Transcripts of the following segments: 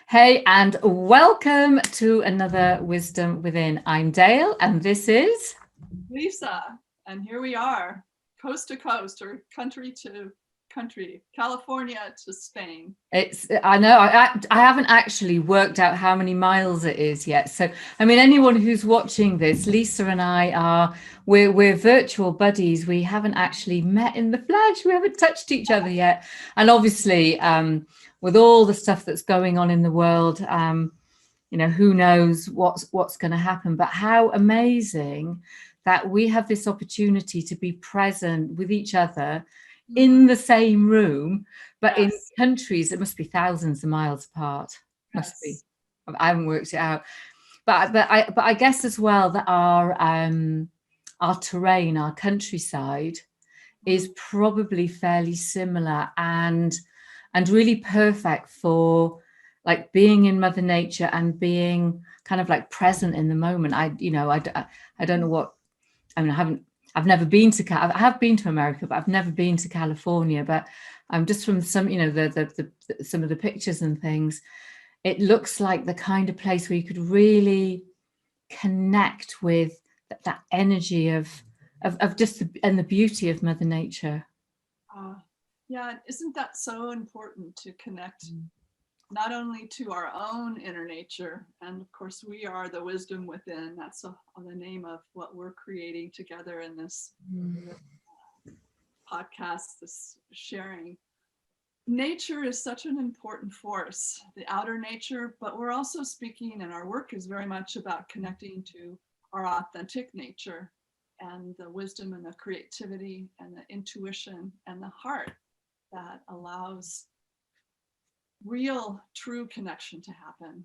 Hey, and welcome to another Wisdom Within. I'm Dale, and this is Lisa. And here we are, coast to coast, or country to country, California to Spain. I know I haven't actually worked out how many miles it is yet. So, I mean, anyone who's watching this, Lisa and I we're virtual buddies. We haven't actually met in the flesh. We haven't touched each other yet. And obviously, with all the stuff that's going on in the world, who knows what's going to happen. But how amazing that we have this opportunity to be present with each other in the same room, but in countries that must be thousands of miles apart. Must be. I haven't worked it out, but I guess as well that our terrain, our countryside, is probably fairly similar and really perfect for like being in Mother Nature and being kind of like present in the moment. I don't know what. I mean, I've never been to I have been to America, but I've never been to California. But I'm just from some, the some of the pictures and things. It looks like the kind of place where you could really connect with that energy of just and the beauty of Mother Nature. Yeah, isn't that so important to connect not only to our own inner nature, and of course we are the wisdom within. That's the name of what we're creating together in this podcast, this sharing. Nature is such an important force, the outer nature, but we're also speaking, and our work is very much about connecting to our authentic nature and the wisdom and the creativity and the intuition and the heart that allows real, true connection to happen.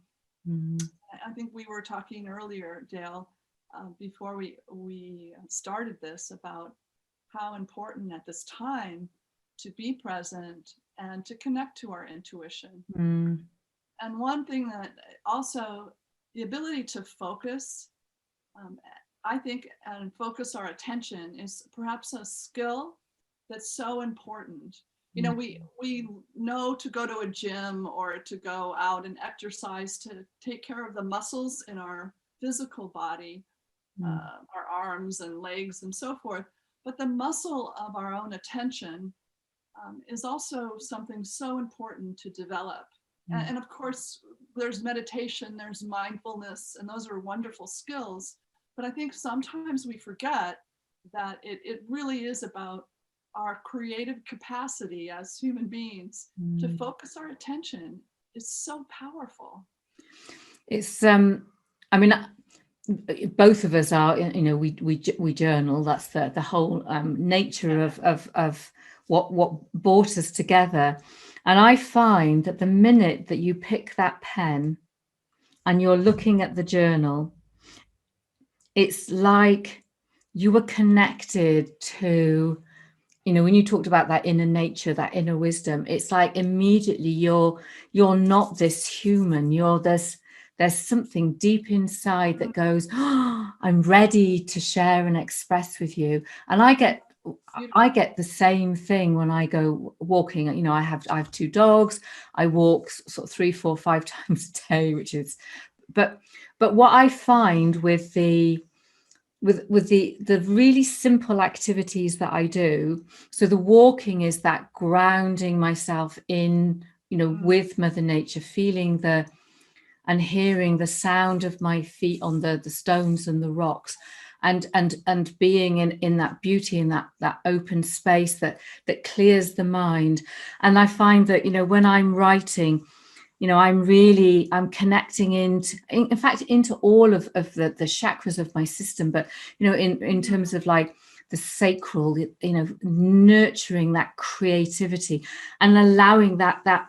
I think we were talking earlier, Dale, before we started this, about how important at this time to be present and to connect to our intuition. And one thing that also, the ability to focus, I think, and focus our attention is perhaps a skill that's so important. You know, we know to go to a gym or to go out and exercise to take care of the muscles in our physical body, our arms and legs and so forth. But the muscle of our own attention is also something so important to develop. And of course, there's meditation, there's mindfulness, and those are wonderful skills. But I think sometimes we forget that it really is about our creative capacity as human beings to focus our attention is so powerful. It's I mean, both of us are, we journal. That's the whole nature of what brought us together. And I find that the minute that you pick that pen and you're looking at the journal, it's like you were connected to, when you talked about that inner nature, that inner wisdom, it's like immediately you're not this human. There's something deep inside that goes, oh, I'm ready to share and express with you. And I get the same thing when I go walking. I have two dogs. I walk sort of 3, 4, 5 times a day, which is, but what I find with the really simple activities that I do. So the walking is that grounding myself in, with Mother Nature, feeling and hearing the sound of my feet on the stones and the rocks, and being in that beauty, in that open space that clears the mind. And I find that, when I'm writing, I'm connecting in fact, into all of the chakras of my system, but, in terms of like the sacral, nurturing that creativity and allowing that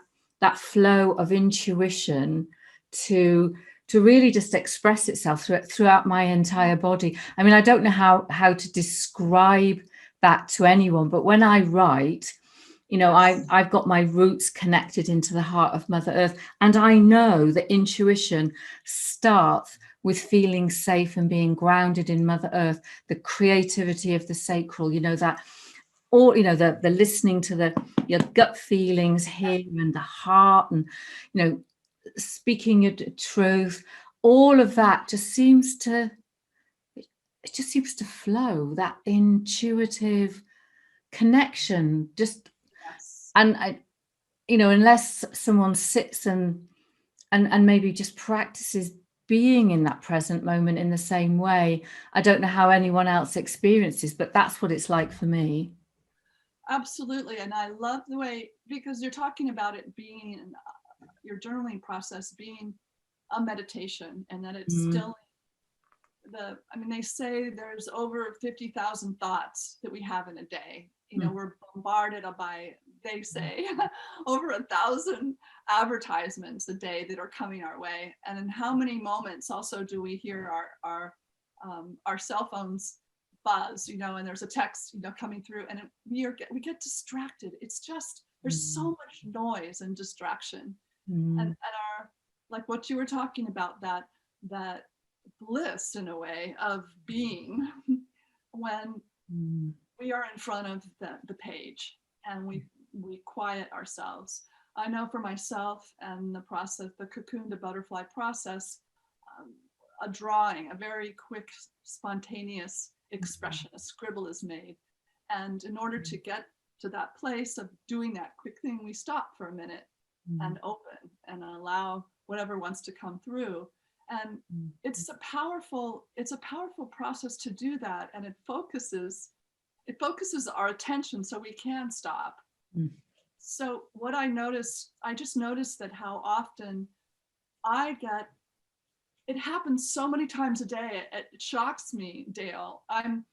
flow of intuition to really just express itself throughout my entire body. I mean, I don't know how to describe that to anyone, but when I write, I've got my roots connected into the heart of Mother Earth. And I know that intuition starts with feeling safe and being grounded in Mother Earth, the creativity of the sacral, that, or, the listening to your gut feelings here and the heart, and, speaking your truth, all of that just seems to, it just seems to flow, that intuitive connection. Just, Yes. and I, you know, unless someone sits and maybe just practices being in that present moment in the same way, I don't know how anyone else experiences, but that's what it's like for me. Absolutely. And I love the way, because you're talking about it being your journaling process being a meditation, and that it's still I mean, they say there's over 50,000 thoughts that we have in a day. You know, we're bombarded by, they say, over 1,000 advertisements a day that are coming our way. And in how many moments also do we hear our cell phones buzz, you know, and there's a text, you know, coming through, and we get distracted. It's just, there's so much noise and distraction. And our, like what you were talking about, that bliss in a way of being when we are in front of the page and we quiet ourselves. I know for myself and the process, the cocoon to butterfly process, a drawing, a very quick, spontaneous expression, a scribble is made. And in order to get to that place of doing that quick thing, we stop for a minute and open and allow whatever wants to come through. And it's a powerful process to do that. And it focuses our attention so we can stop. So what I just noticed that how often it happens so many times a day. It shocks me, Dale. I'm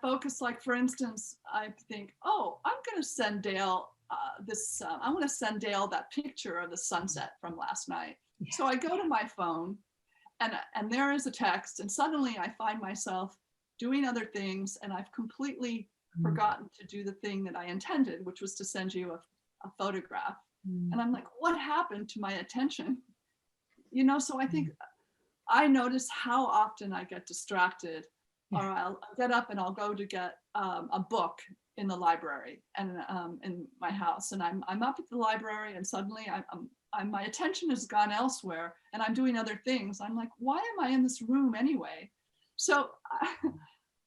focused, like for instance, I think, oh, I'm going to send Dale I want to send Dale that picture of the sunset from last night. Yeah. So I go to my phone and there is a text, and suddenly I find myself doing other things, and I've completely forgotten to do the thing that I intended, which was to send you a photograph. And I'm like, what happened to my attention? You know, so I think I notice how often I get distracted, or I'll get up and I'll go to get a book in the library and in my house, and I'm up at the library, and suddenly my attention has gone elsewhere, and I'm doing other things. I'm like, why am I in this room anyway? So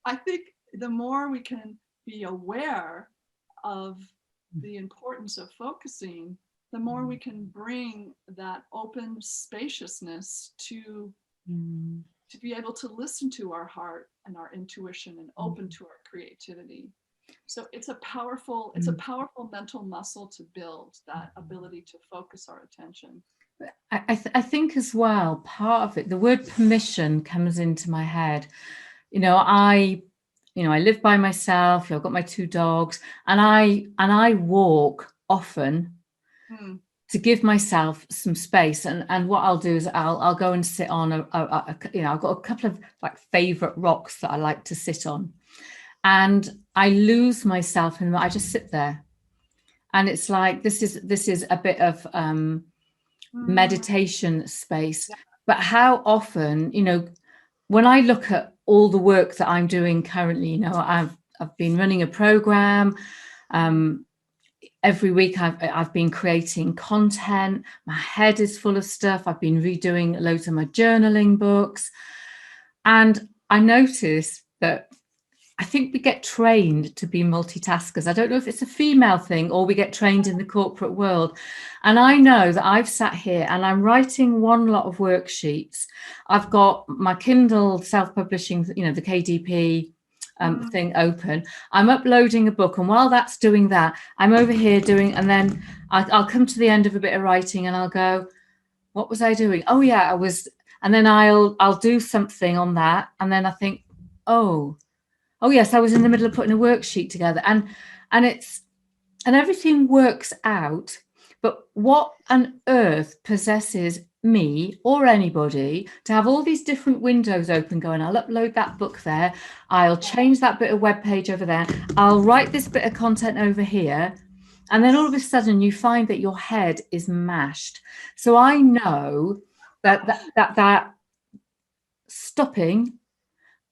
I think the more we can be aware of the importance of focusing, the more we can bring that open spaciousness to be able to listen to our heart and our intuition and open to our creativity. So it's a powerful mental muscle to build, that ability to focus our attention. I think as well, part of it, the word permission comes into my head. I live by myself. I've got my 2 dogs, and I walk often to give myself some space. And what I'll do is I'll go and sit on I've got a couple of like favorite rocks that I like to sit on, and I lose myself in I just sit there, and it's like this is a bit of meditation space. But how often, when I look at all the work that I'm doing currently, I've been running a program. Every week I've been creating content. My head is full of stuff. I've been redoing loads of my journaling books. And I notice that I think we get trained to be multitaskers. I don't know if it's a female thing or we get trained in the corporate world. And I know that I've sat here and I'm writing one lot of worksheets. I've got my Kindle self-publishing, the KDP thing open. I'm uploading a book. And while that's doing that, I'm over here doing, and then I'll come to the end of a bit of writing and I'll go, what was I doing? Oh yeah, I was, and then I'll do something on that. And then I think, oh yes, I was in the middle of putting a worksheet together, and everything works out. But what on earth possesses me or anybody to have all these different windows open going, I'll upload that book there, I'll change that bit of web page over there, I'll write this bit of content over here, and then all of a sudden you find that your head is mashed. So I know that stopping.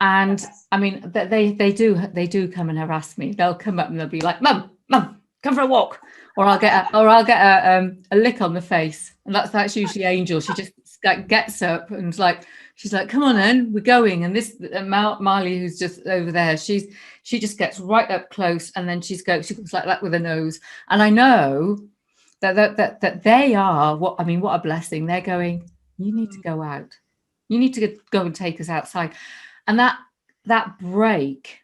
And I mean, they do come and harass me. They'll come up and they'll be like, Mum, come for a walk, or I'll get a lick on the face, and that's usually Angel. She just like gets up and like she's like, come on then, we're going. And this Marley, who's just over there, she just gets right up close, and then she goes like that with her nose. And I know that they are what a blessing. They're going, you need to go out, you need to go and take us outside. And that break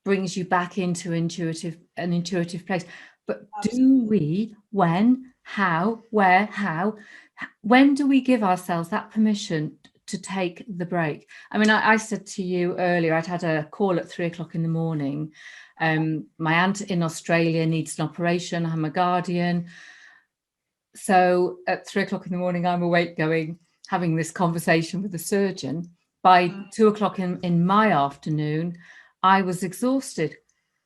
brings you back into an intuitive place. But do we, when, how, where, how, when do we give ourselves that permission to take the break? I mean, I said to you earlier, I'd had a call at 3 o'clock in the morning. My aunt in Australia needs an operation. I'm a guardian. So at 3 o'clock in the morning, I'm awake having this conversation with the surgeon. By 2 o'clock in my afternoon, I was exhausted.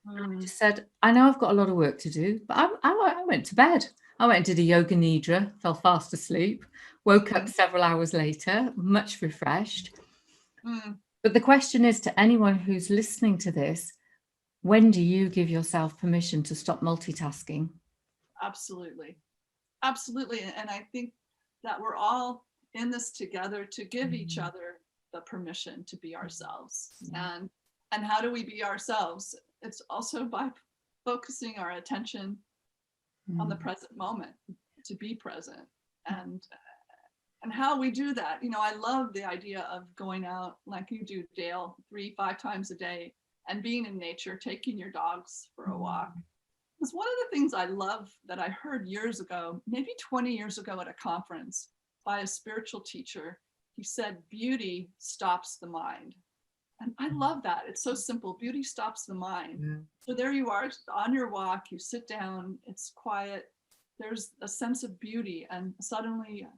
I just said, I know I've got a lot of work to do, but I went to bed. I went and did a yoga nidra, fell fast asleep, woke up several hours later, much refreshed. But the question is to anyone who's listening to this, when do you give yourself permission to stop multitasking? Absolutely. Absolutely. And I think that we're all in this together to give each other the permission to be ourselves. And how do we be ourselves? It's also by focusing our attention on the present moment, to be present. And how we do that, I love the idea of going out like you do, Dale, 3-5 times a day and being in nature, taking your dogs for a walk. It's one of the things I love that I heard years ago, maybe 20 years ago at a conference by a spiritual teacher. He said, beauty stops the mind. And I love that. It's so simple. Beauty stops the mind. Yeah. So there you are on your walk, you sit down, it's quiet. There's a sense of beauty, and suddenly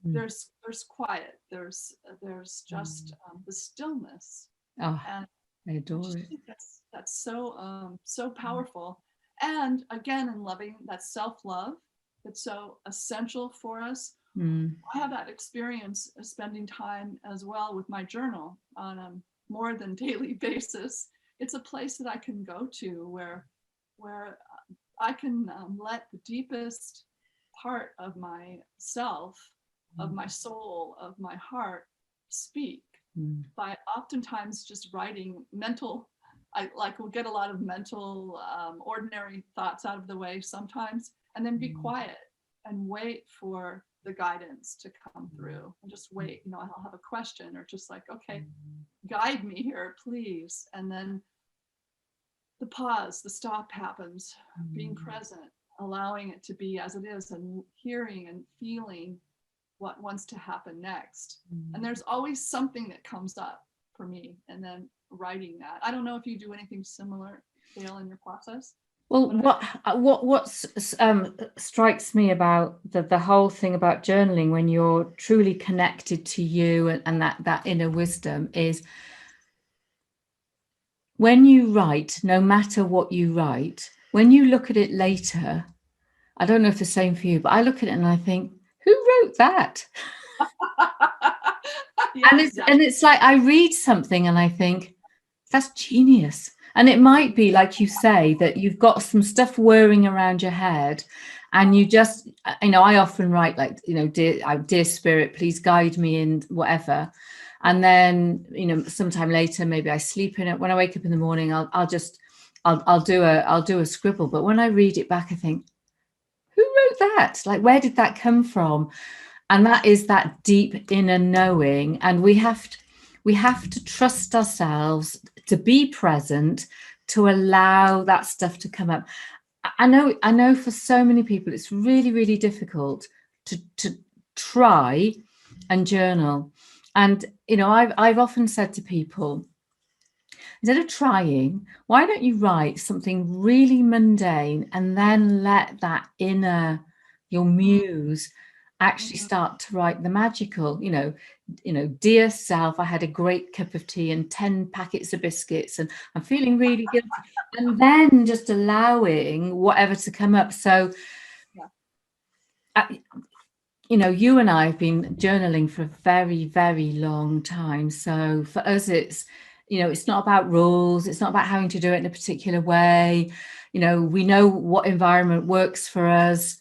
there's quiet. There's just the stillness. Oh, and I adore it. That's so powerful. And again, in loving, that self-love that's so essential for us. I have that experience of spending time as well with my journal on a more than daily basis. It's a place that I can go to where I can let the deepest part of myself, of my soul, of my heart speak by oftentimes just writing mental. I will get a lot of mental, ordinary thoughts out of the way sometimes, and then be quiet and wait for the guidance to come through, and just wait. I'll have a question, or just like, okay, guide me here, please. And then the pause, the stop happens, being present, allowing it to be as it is, and hearing and feeling what wants to happen next. And there's always something that comes up for me, and then writing that. I don't know if you do anything similar, Dale, in your process. Well, what strikes me about the whole thing about journaling, when you're truly connected to you and that inner wisdom, is when you write, no matter what you write, when you look at it later, I don't know if the same for you, but I look at it and I think, who wrote that? Yes, and it's like I read something and I think, that's genius. And it might be, like you say, that you've got some stuff whirring around your head, and you just, I often write like, dear spirit, please guide me in whatever. And then, sometime later, maybe I sleep in it. When I wake up in the morning, I'll do a scribble. But when I read it back, I think, who wrote that? Like, where did that come from? And that is that deep inner knowing. And we have to trust ourselves to be present, to allow that stuff to come up. I know for so many people, it's really, really difficult to try and journal. And, I've often said to people, instead of trying, why don't you write something really mundane and then let that your muse actually start to write the magical, dear self, I had a great cup of tea and 10 packets of biscuits and I'm feeling really guilty. And then just allowing whatever to come up. So, you and I have been journaling for a very, very long time. So for us, it's, it's not about rules. It's not about having to do it in a particular way. we know what environment works for us.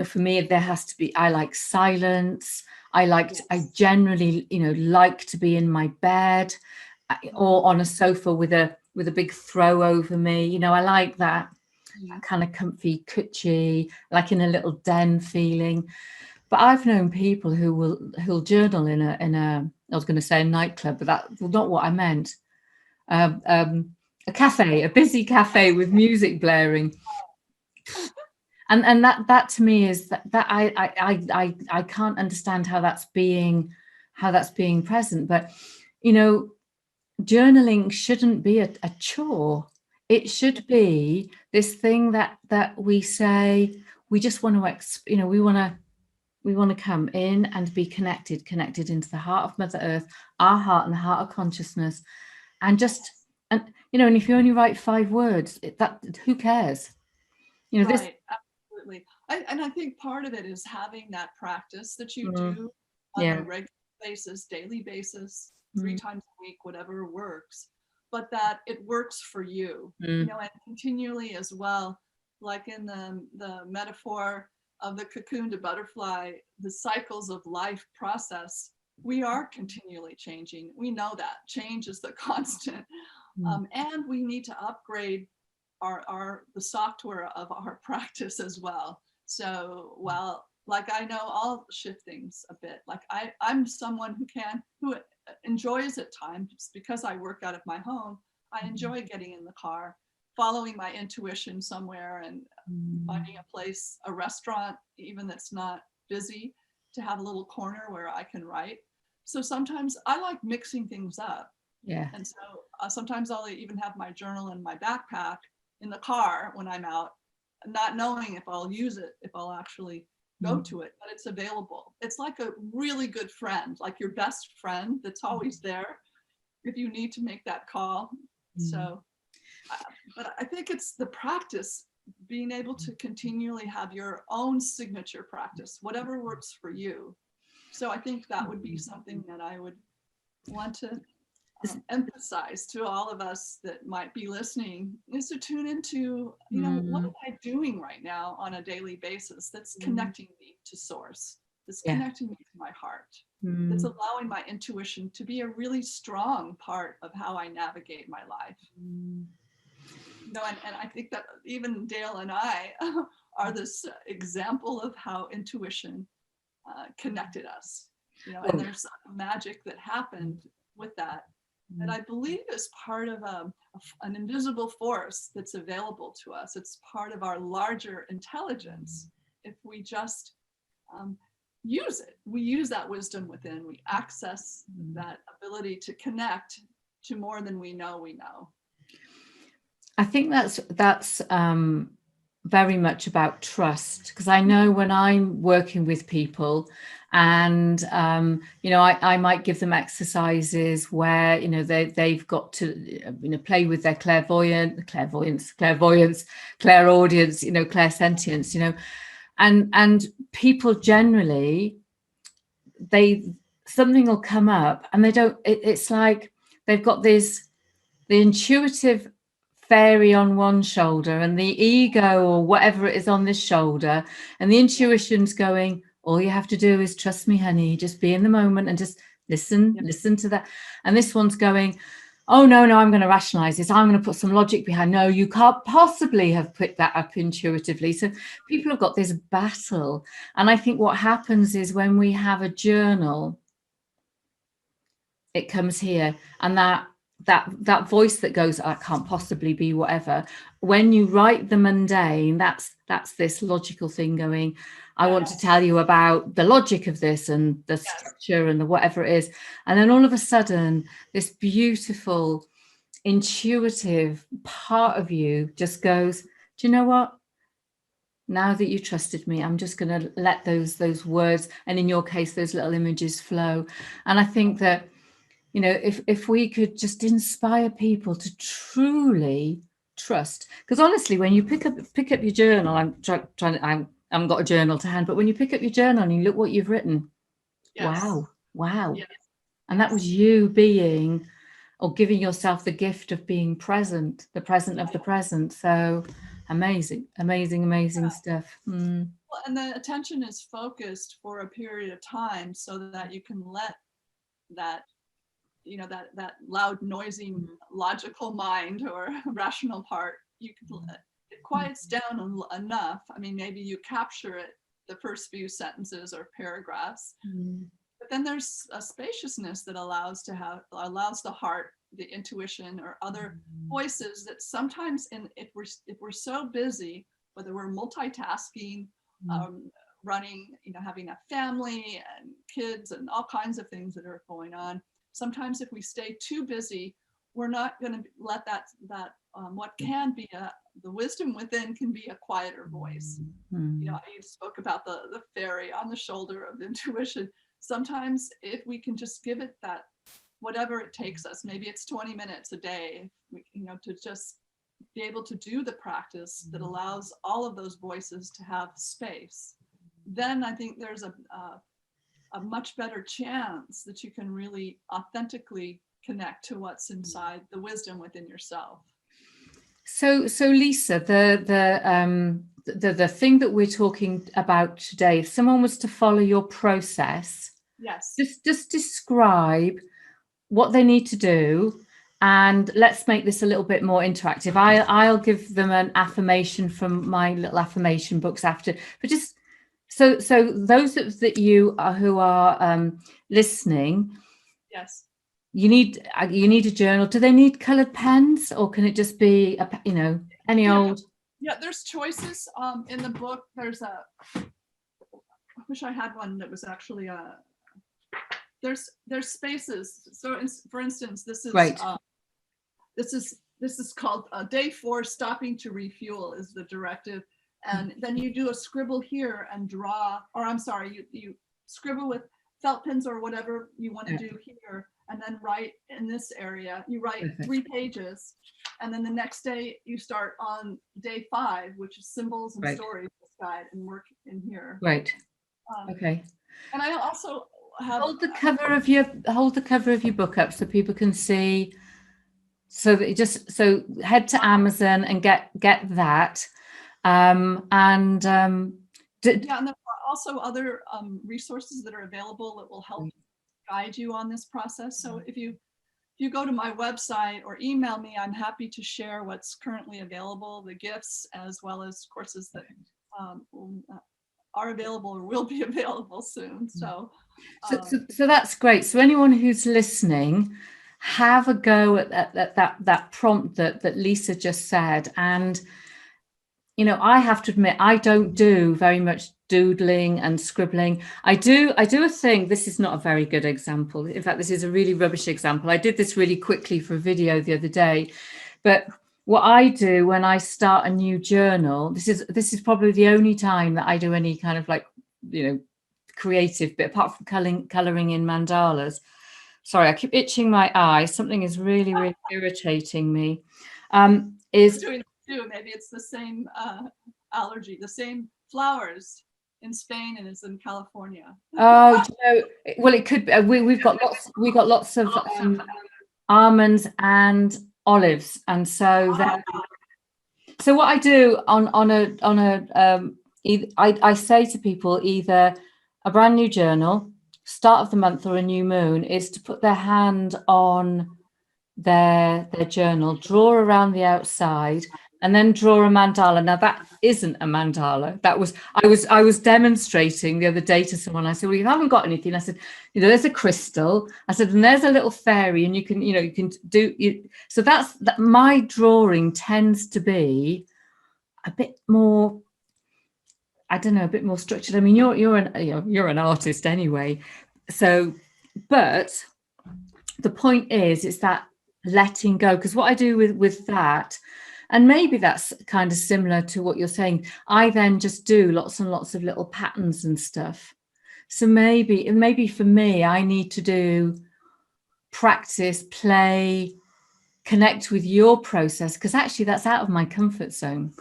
For me, there has to be, I like silence. I generally, like to be in my bed or on a sofa with a big throw over me. I like that kind of comfy, cushy, like in a little den feeling. But I've known people who'll journal in a I was going to say a nightclub, but that's not what I meant. A cafe, a busy cafe with music blaring. And that to me is that I can't understand how that's being present. But journaling shouldn't be a chore. It should be this thing that we say we just want to we want to come in and be connected into the heart of Mother Earth, our heart and the heart of consciousness, and and if you only write 5 words, that who cares? Right, absolutely. And I think part of it is having that practice that you do on a regular basis, daily basis, 3 times a week, whatever works, but that it works for you, and continually as well, like in the metaphor of the cocoon to butterfly, the cycles of life process, we are continually changing. We know that change is the constant, and we need to upgrade the software of our practice as well. So like I know I'll shift things a bit. Like I'm someone who enjoys at times, because I work out of my home, I enjoy getting in the car, following my intuition somewhere and finding a place, a restaurant, even that's not busy, to have a little corner where I can write. So sometimes I like mixing things up. Yeah. And so sometimes I'll even have my journal in my backpack in the car when I'm out, not knowing if I'll use it, if I'll actually go to it, but it's available. It's like a really good friend, like your best friend that's always there if you need to make that call. So, but I think it's the practice, being able to continually have your own signature practice, whatever works for you. So I think that would be something that I would want to emphasize to all of us that might be listening, is to tune into, what am I doing right now on a daily basis that's connecting me to source, that's connecting me to my heart, that's allowing my intuition to be a really strong part of how I navigate my life. And I think that even Dale and I are this example of how intuition connected us, and there's magic that happened with that. And I believe is part of an invisible force that's available to us. It's part of our larger intelligence. If we just use it, we use that wisdom within, we access that ability to connect to more than we know. I think that's very much about trust, because I know when I'm working with people and I might give them exercises where they've got to play with their clairaudience, clairaudience, clairsentience, and people generally, something will come up and it's like they've got the intuitive fairy on one shoulder and the ego or whatever it is on this shoulder, and the intuition's going, all you have to do is trust me, honey, just be in the moment and just listen to that. And this one's going, oh no, I'm going to rationalize this, I'm going to put some logic behind, no, you can't possibly have put that up intuitively. So people have got this battle. And I think what happens is when we have a journal, it comes here, and that voice that goes, I can't possibly be whatever. When you write the mundane, that's this logical thing going, I want to tell you about the logic of this and the structure and the whatever it is. And then all of a sudden, this beautiful, intuitive part of you just goes, do you know what? Now that you trusted me, I'm just going to let those words, and in your case, those little images flow. And I think that, if we could just inspire people to truly trust, because honestly, when you pick up your journal, I haven't got a journal to hand, but when you pick up your journal and you look what you've written, wow, and that was you being, or giving yourself the gift of being present, the present of the present. So Amazing, amazing stuff. Mm. Well, and the attention is focused for a period of time so that you can let that, that loud, noisy, logical mind or rational part, it quiets down enough. I mean, maybe you capture it the first few sentences or paragraphs, but then there's a spaciousness that allows the heart, the intuition, or other voices that sometimes, if we're so busy, whether we're multitasking, running, having a family and kids and all kinds of things that are going on, sometimes if we stay too busy, we're not going to let that what can be the wisdom within can be a quieter voice. You spoke about the fairy on the shoulder of intuition. Sometimes if we can just give it that, whatever it takes us, maybe it's 20 minutes a day, to just be able to do the practice that allows all of those voices to have space, then I think there's a much better chance that you can really authentically connect to what's inside, the wisdom within yourself. So Lisa, the thing that we're talking about today, if someone was to follow your process, yes, just describe what they need to do, and let's make this a little bit more interactive. I'll give them an affirmation from my little affirmation books after, but just so those that you are who are listening, yes, you need a journal. Do they need colored pens, or can it just be any old? Yeah, there's choices in the book. There's I wish I had one that was actually there's spaces. So for instance, this is Right. This is called day 4, stopping to refuel is the directive. And then you do a scribble here and draw, or I'm sorry, you scribble with felt pens or whatever you want to do here, and then write in this area. You write 3 pages, and then the next day you start on day 5, which is symbols and stories guide, and work in here. Right. Okay. And I also have hold the cover of your book up so people can see. So that head to Amazon and get that. And and there are also other resources that are available that will help guide you on this process. So if you go to my website or email me, I'm happy to share what's currently available, the gifts, as well as courses that are available or will be available soon. So that's great. So anyone who's listening, have a go at that prompt that Lisa just said. And I have to admit, I don't do very much doodling and scribbling. I do a thing. This is not a very good example. In fact, this is a really rubbish example. I did this really quickly for a video the other day. But what I do when I start a new journal, this is probably the only time that I do any kind of creative bit, apart from coloring in mandalas. Sorry, I keep itching my eye. Something is really, really irritating me. Is doing it too. Maybe it's the same allergy, the same flowers in Spain and it's in California. Oh, well, it could be. We've got lots of almonds and olives, and so so what I do I say to people, either a brand new journal, start of the month, or a new moon, is to put their hand on their journal, draw around the outside, and then draw a mandala. Now that isn't a mandala. I was demonstrating the other day to someone. I said, well, you haven't got anything. I said, there's a crystal. I said, and there's a little fairy, and you can do. So that my drawing tends to be a bit more, I don't know, a bit more structured. I mean, you're an artist anyway. So, but the point is, it's that letting go. Because what I do with that, and maybe that's kind of similar to what you're saying, I then just do lots and lots of little patterns and stuff. So maybe for me, I need to do practice, play, connect with your process, because actually that's out of my comfort zone.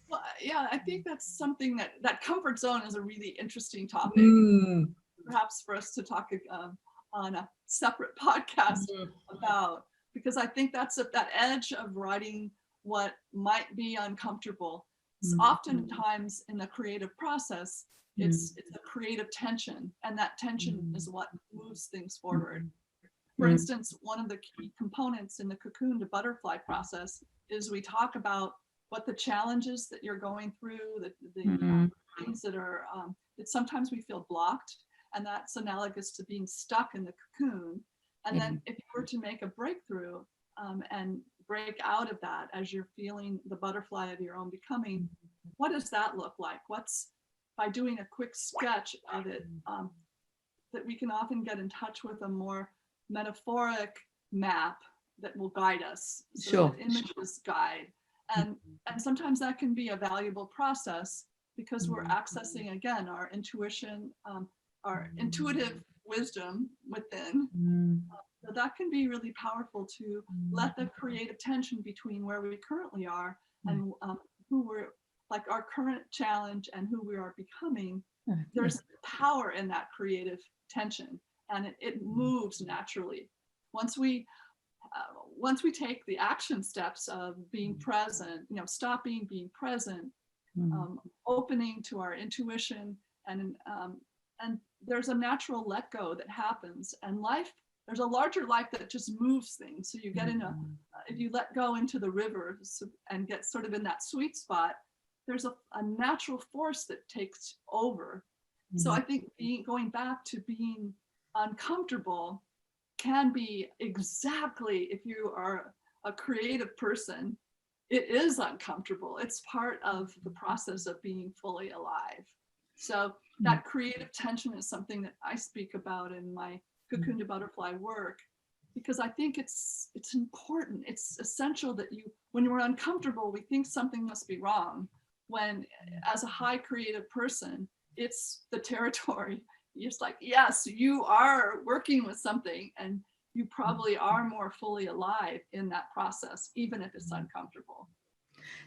Well, yeah, I think that's something that comfort zone is a really interesting topic. Perhaps for us to talk on a separate podcast about, because I think that's that edge of writing what might be uncomfortable. Mm. Oftentimes in the creative process, it's a creative tension, and that tension is what moves things forward. For instance, one of the key components in the cocoon to butterfly process is we talk about what the challenges that you're going through, the things that are, that sometimes we feel blocked, and that's analogous to being stuck in the cocoon. And then if you were to make a breakthrough and break out of that as you're feeling the butterfly of your own becoming, what does that look like? What's, by doing a quick sketch of it, that we can often get in touch with a more metaphoric map that will guide us. So Sure. Images guide. And sometimes that can be a valuable process because we're accessing, again, our intuition, our intuitive wisdom within. So that can be really powerful to let the creative tension between where we currently are and who we're, like our current challenge and who we are becoming. There's power in that creative tension, and it moves naturally. Once we take the action steps of being present, stopping, being present, opening to our intuition, and there's a natural let go that happens, and life, there's a larger life that just moves things. So you get in if you let go into the river and get sort of in that sweet spot, there's a natural force that takes over. So I think going back to being uncomfortable can be exactly, if you are a creative person, it is uncomfortable. It's part of the process of being fully alive. So that creative tension is something that I speak about in my cocoon to butterfly work, because I think it's important. It's essential that when we're uncomfortable, we think something must be wrong. When, as a high creative person, it's the territory. It's like, yes, you are working with something, and you probably are more fully alive in that process, even if it's uncomfortable.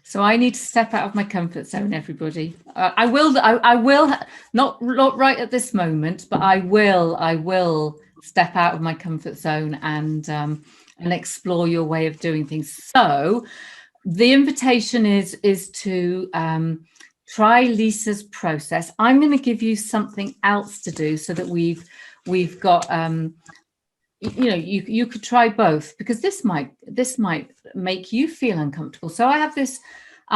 So I need to step out of my comfort zone, everybody. I will not right at this moment, but I will step out of my comfort zone and explore your way of doing things. So the invitation is to try Lisa's process. I'm going to give you something else to do so that we've got you could try both, because this might make you feel uncomfortable. So I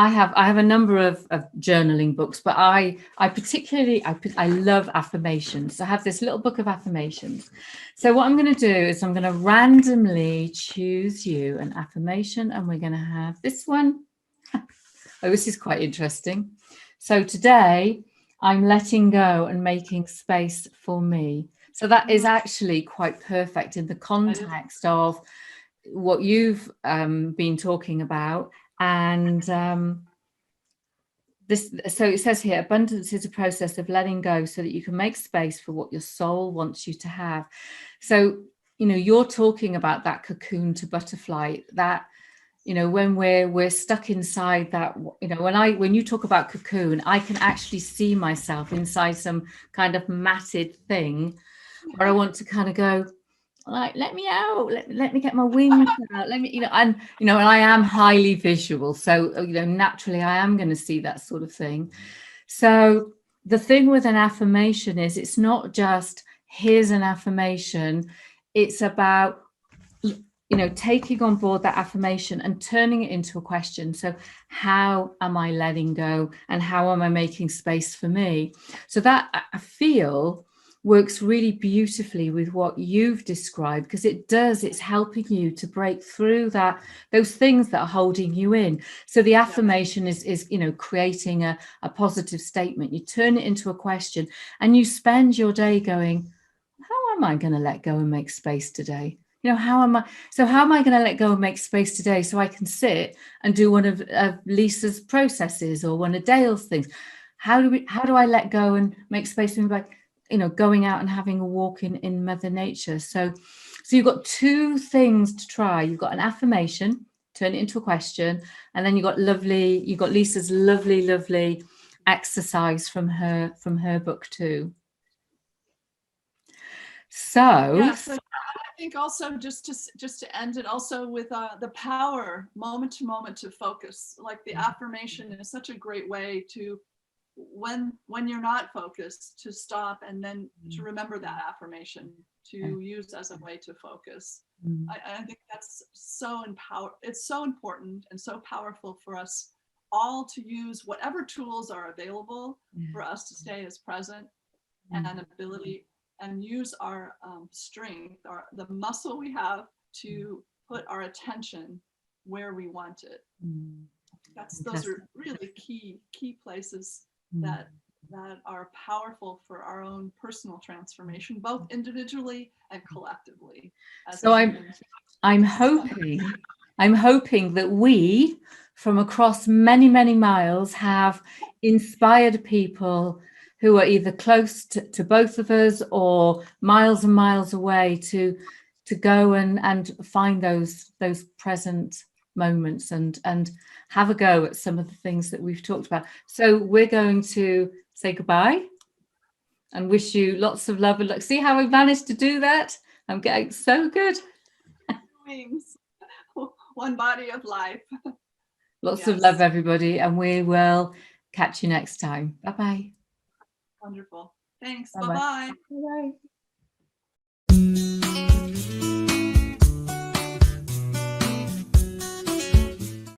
have a number of journaling books, but I particularly love affirmations. So I have this little book of affirmations. So what I'm going to do is I'm going to randomly choose you an affirmation, and we're going to have this one. Oh, this is quite interesting. So today I'm letting go and making space for me. So that is actually quite perfect in the context of what you've been talking about. And so it says here, abundance is a process of letting go so that you can make space for what your soul wants you to have. So, you're talking about that cocoon to butterfly, that, when we're stuck inside that, when you talk about cocoon, I can actually see myself inside some kind of matted thing where I want to kind of go, like, let me out, let me get my wings out, let me, and I am highly visual, so naturally I am going to see that sort of thing. So the thing with an affirmation is, it's not just here's an affirmation, it's about taking on board that affirmation and turning it into a question. So how am I letting go, and how am I making space for me? So that, I feel, works really beautifully with what you've described, because it's helping you to break through those things that are holding you in. So the affirmation is creating a positive statement. You turn it into a question, and you spend your day going, how am I going to let go and make space today? How am I going to let go and make space today so I can sit and do one of Lisa's processes or one of Dale's things? How do I let go and make space for me by going out and having a walk in Mother Nature? So you've got two things to try. You've got an affirmation, turn it into a question, and then you've got Lisa's lovely exercise from her book too. So think also just to end it also with the power moment to moment to focus. Like the affirmation is such a great way to, when you're not focused, to stop and then to remember that affirmation to use as a way to focus. I think that's so it's so important and so powerful for us all to use whatever tools are available for us to stay as present and ability, and use our strength, the muscle we have to put our attention where we want it. Those are really key places that are powerful for our own personal transformation, both individually and collectively. So I'm hoping that we, from across many, many miles, have inspired people who are either close to both of us or miles and miles away to go and find those present moments and have a go at some of the things that we've talked about. So we're going to say goodbye and wish you lots of love and luck. See how I managed to do that? I'm getting so good. Wings. One body of life. Lots of love, everybody, and we will catch you next time. Bye-bye. Wonderful. Thanks. Bye-bye. Bye-bye. Bye-bye.